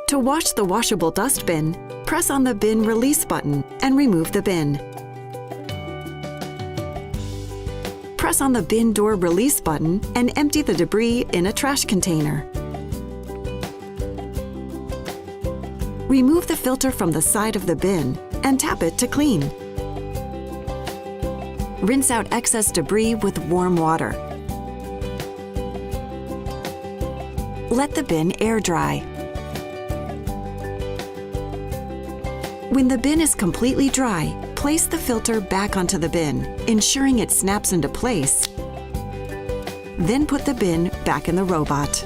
To wash the washable dust bin, press on the bin release button and remove the bin. Press on the bin door release button and empty the debris in a trash container. Remove the filter from the side of the bin and tap it to clean. Rinse out excess debris with warm water. Let the bin air dry. When the bin is completely dry, place the filter back onto the bin, ensuring it snaps into place. Then put the bin back in the robot.